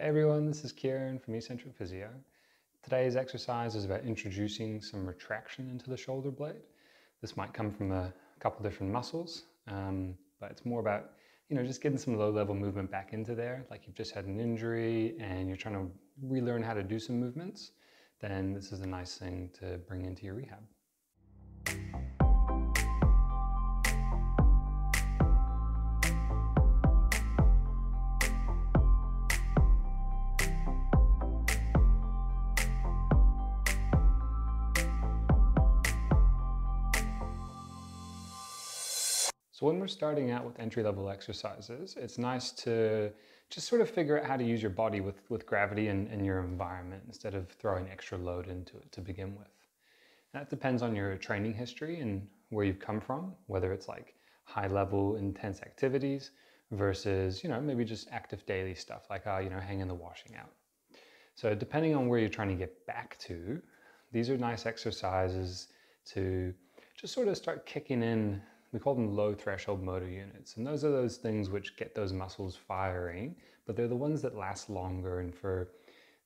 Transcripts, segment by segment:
Hey everyone, this is Kieran from MSK Physio. Today's exercise is about introducing some retraction into the shoulder blade. This might come from a couple different muscles, but it's more about, just getting some low-level movement back into there. Like you've just had an injury and you're trying to relearn how to do some movements, then this is a nice thing to bring into your rehab. So when we're starting out with entry-level exercises, it's nice to just sort of figure out how to use your body with gravity and your environment instead of throwing extra load into it to begin with. That depends on your training history and where you've come from, whether it's like high-level intense activities versus, maybe just active daily stuff like, hanging the washing out. So depending on where you're trying to get back to, these are nice exercises to just sort of start kicking in. We call them low threshold motor units. And those are those things which get those muscles firing, but they're the ones that last longer and for,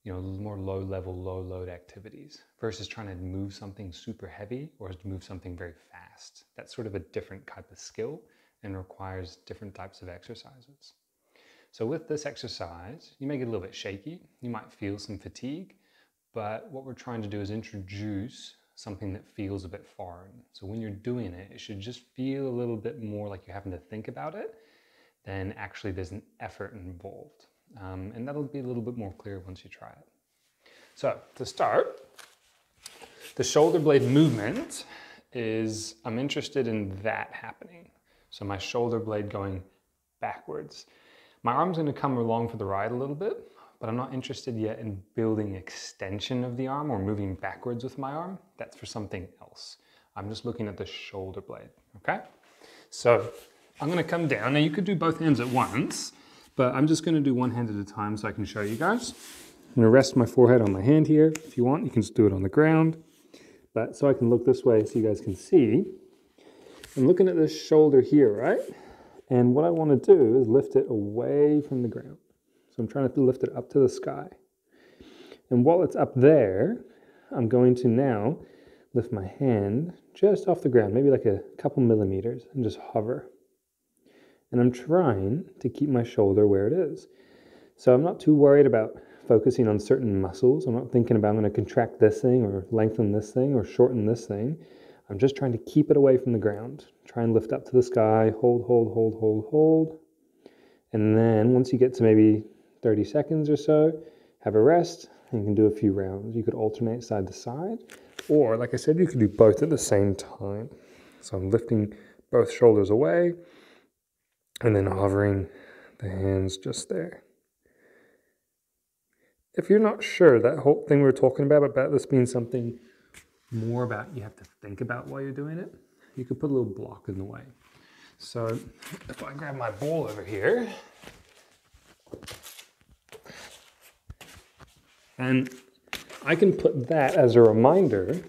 more low level, low load activities versus trying to move something super heavy or to move something very fast. That's sort of a different type of skill and requires different types of exercises. So with this exercise, you may get a little bit shaky. You might feel some fatigue, but what we're trying to do is introduce something that feels a bit foreign. So when you're doing it, it should just feel a little bit more like you're having to think about it than actually there's an effort involved. And that'll be a little bit more clear once you try it. So to start, the shoulder blade movement is, I'm interested in that happening. So my shoulder blade going backwards. My arm's gonna come along for the ride a little bit, but I'm not interested yet in building extension of the arm or moving backwards with my arm. That's for something else. I'm just looking at the shoulder blade, okay? So I'm gonna come down. Now you could do both hands at once, but I'm just gonna do one hand at a time so I can show you guys. I'm gonna rest my forehead on my hand here. If you want, you can just do it on the ground. But so I can look this way so you guys can see. I'm looking at this shoulder here, right? And what I wanna do is lift it away from the ground. So I'm trying to lift it up to the sky. And while it's up there, I'm going to now lift my hand just off the ground, maybe like a couple millimeters, and just hover. And I'm trying to keep my shoulder where it is. So I'm not too worried about focusing on certain muscles. I'm not thinking about I'm going to contract this thing or lengthen this thing or shorten this thing. I'm just trying to keep it away from the ground. Try and lift up to the sky, hold, hold, hold, hold, hold. And then once you get to maybe 30 seconds or so, have a rest, and you can do a few rounds. You could alternate side to side, or like I said, you could do both at the same time. So I'm lifting both shoulders away, and then hovering the hands just there. If you're not sure, that whole thing we were talking about this being something more about you have to think about while you're doing it, you could put a little block in the way. So if I grab my ball over here, and I can put that as a reminder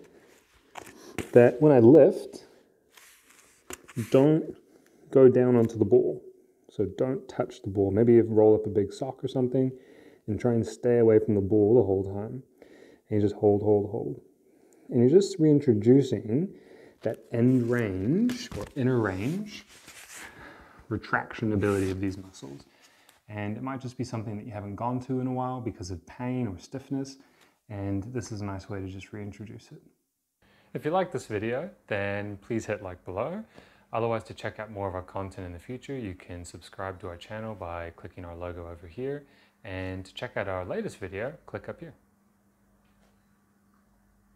that when I lift, don't go down onto the ball. So don't touch the ball. Maybe you roll up a big sock or something and try and stay away from the ball the whole time. And you just hold, hold, hold. And you're just reintroducing that end range or inner range retraction ability of these muscles. And it might just be something that you haven't gone to in a while because of pain or stiffness, and this is a nice way to just reintroduce it. If you like this video, then please hit like below. Otherwise, to check out more of our content in the future, you can subscribe to our channel by clicking our logo over here, and to check out our latest video, click up here.